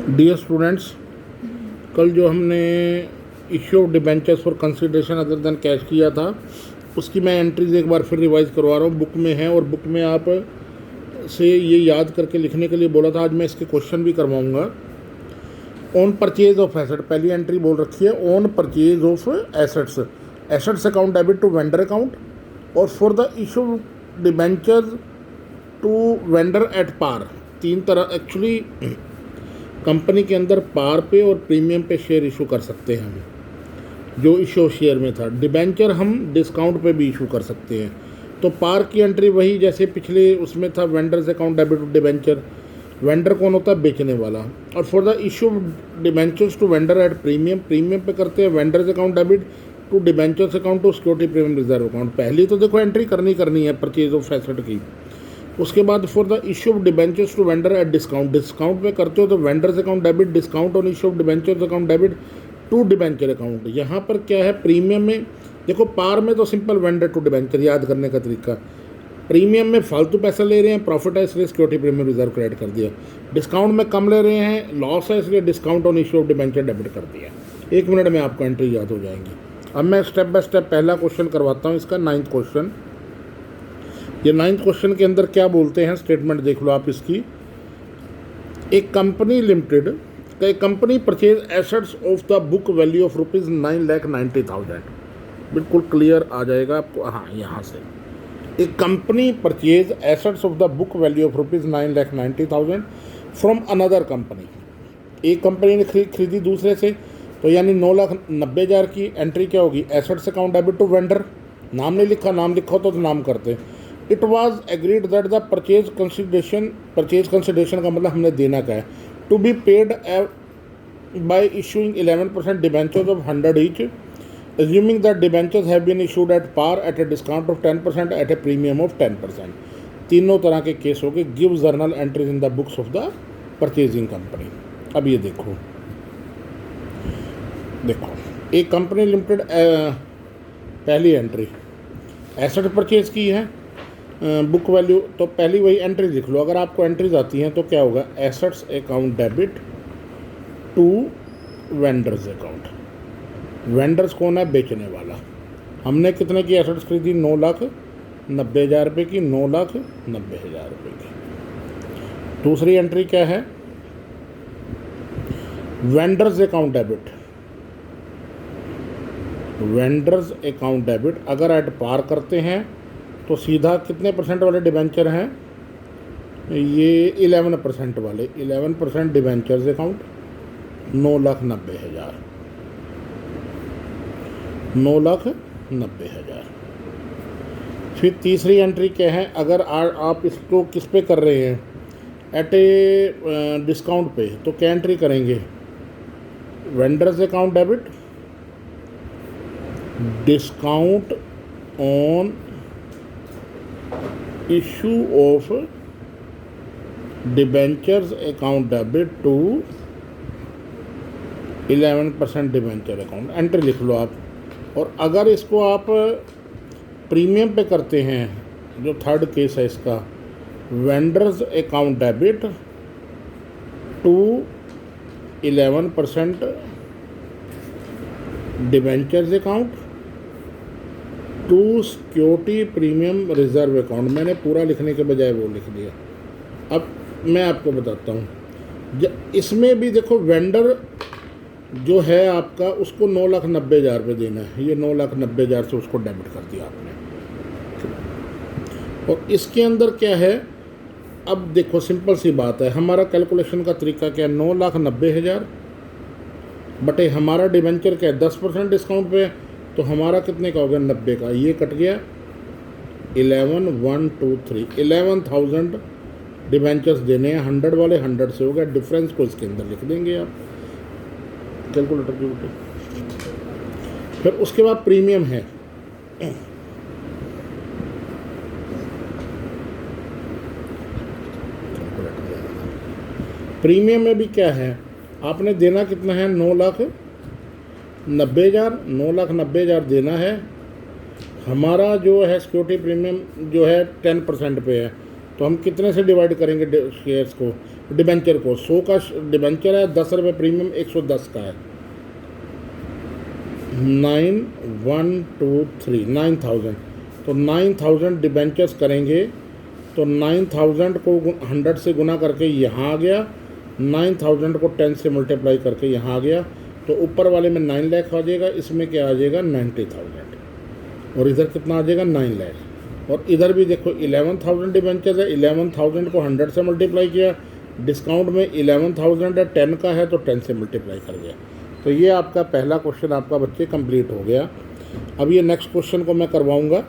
Dear students, कल जो हमने issue of debentures for consideration other than cash किया था, उसकी मैं एंट्रीज एक बार फिर रिवाइज करवा रहा हूँ। बुक में है और बुक में आप से ये याद करके लिखने के लिए बोला था। आज मैं इसके क्वेश्चन भी करवाऊँगा। ऑन परचेज ऑफ एसेट, पहली एंट्री बोल रखी है on purchase of assets, assets account debit to vendor account, और for the issue debentures to vendor at par. तीन तरह एक्चुअली कंपनी के अंदर पार पे और प्रीमियम पे शेयर इशू कर सकते हैं हम। जो इशू शेयर में था, डिबेंचर हम डिस्काउंट पे भी इशू कर सकते हैं। तो पार की एंट्री वही जैसे पिछले उसमें था, vendors account debit to debenture. Vendor कौन होता है? बेचने वाला। और for the issue debentures to vendor at premium, premium पे करते हैं vendors account debit to debentures account to security premium reserve account. पहली तो देखो एंट्री करनी है परचेज ऑफ एसेट की। उसके बाद for the issue of debentures to vendor at discount, discount में करते हो तो vendors account debit discount on issue of debentures account debit to debenture account. यहाँ पर क्या है? प्रीमियम में देखो, पार में तो सिंपल वेंडर टू डिबेंचर याद करने का तरीका। प्रीमियम में फालतू पैसा ले रहे हैं, प्रॉफिट है इसलिए सिक्योरिटी प्रीमियम रिजर्व क्रेडिट कर दिया। डिस्काउंट में कम ले रहे हैं, लॉस है इसलिए discount on issue of debenture debit कर दिया। 1 मिनट में आपको एंट्री याद हो जाएंगी। अब मैं स्टेप बाय स्टेप पहला क्वेश्चन करवाता हूँ, इसका 9th क्वेश्चन। ये 9th क्वेश्चन के अंदर क्या बोलते हैं, स्टेटमेंट देख लो आप इसकी। एक कंपनी लिमिटेड, एक company purchase assets of the book value of ₹9,90,000। बिल्कुल क्लियर आ जाएगा आपको। हाँ, यहाँ से एक company purchase assets of the book value of ₹9,90,000 from another company. एक कंपनी ने खरीदी दूसरे से, तो यानी 9,90,000 की एंट्री क्या होगी? Assets account debit to vendor. नाम नहीं लिखा, नाम लिखा हो तो नाम करते। It was agreed that the purchase consideration का मतलब हमने देना क्या है? To be paid by issuing 11% debentures of 100 each, assuming that debentures have been issued at par at a discount of 10% at a premium of 10%। तीनों तरह के case हो गए। Give journal entries in the books of the purchasing company. अब ये देखो एक company limited, पहली एंट्री एसेट परचेज की है, बुक वैल्यू, तो पहली वही एंट्री लिख लो। अगर आपको एंट्रीज आती हैं तो क्या होगा? Assets account debit to vendors account. Vendors कौन है? बेचने वाला। हमने कितने की एसेट्स खरीदी? 9,90,000 रुपये की, 9,90,000 रुपये की। दूसरी एंट्री क्या है? Vendors account debit, vendors account debit अगर एट पार करते हैं तो सीधा कितने परसेंट वाले डिबेंचर हैं? ये 11% वाले, 11% डिबेंचर्स अकाउंट 9,90,000, 9,90,000। फिर तीसरी एंट्री क्या है? अगर आप इसको किस पे कर रहे हैं? एट ए डिस्काउंट पे, तो क्या एंट्री करेंगे? Vendors account debit discount on issue of debentures account debit to 11% debenture account. Entry लिख लो आप। और अगर इसको आप प्रीमियम पे करते हैं, जो थर्ड केस है इसका, vendors account debit to 11% debentures account to security premium reserve account. मैंने पूरा लिखने के बजाय वो लिख दिया। अब मैं आपको बताता हूँ, इसमें भी देखो वेंडर जो है आपका, उसको 9,90,000 रुपये देना है। ये 9,90,000 से उसको डेबिट कर दिया आपने। और इसके अंदर क्या है? अब देखो सिंपल सी बात है, हमारा कैलकुलेशन का तरीका क्या है? 9,90,000 बटे हमारा डिबेंचर क्या है? 10% डिस्काउंट पे, तो हमारा कितने का हो गया? 90 का। ये कट गया 11,123 डिबेंचर्स देने हैं। 100 वाले 100 से हो गया, डिफरेंस को इसके अंदर लिख देंगे आप कैलकुलेटर के ऊपर। फिर उसके बाद प्रीमियम है, प्रीमियम में भी क्या है? आपने देना कितना है? 9,90,000, 9,90,000 देना है। हमारा जो है सिक्योरिटी प्रीमियम जो है 10% पे है, तो हम कितने से डिवाइड करेंगे शेयर्स को, डिबेंचर को? 100 का डिबेंचर है, 10 रुपये प्रीमियम, 110 का है। 9 1 2 3 9000, तो 9000 डिबेंचर्स करेंगे तो 9000 को 100 से गुना करके यहाँ आ गया, 9000 को 10 से मल्टीप्लाई करके यहाँ आ गया, तो ऊपर वाले में 9 लाख आ जाएगा, इसमें क्या आ जाएगा 90,000, और इधर कितना आ जाएगा 9 लाख। और इधर भी देखो 11,000 डिबेंचर्स है, 11,000 को 100 से मल्टीप्लाई किया, डिस्काउंट में 11,000 है, 10 का है तो 10 से मल्टीप्लाई कर गया। तो ये आपका पहला क्वेश्चन आपका बच्चे कंप्लीट हो गया। अब ये नेक्स्ट क्वेश्चन को मैं करवाऊँगा।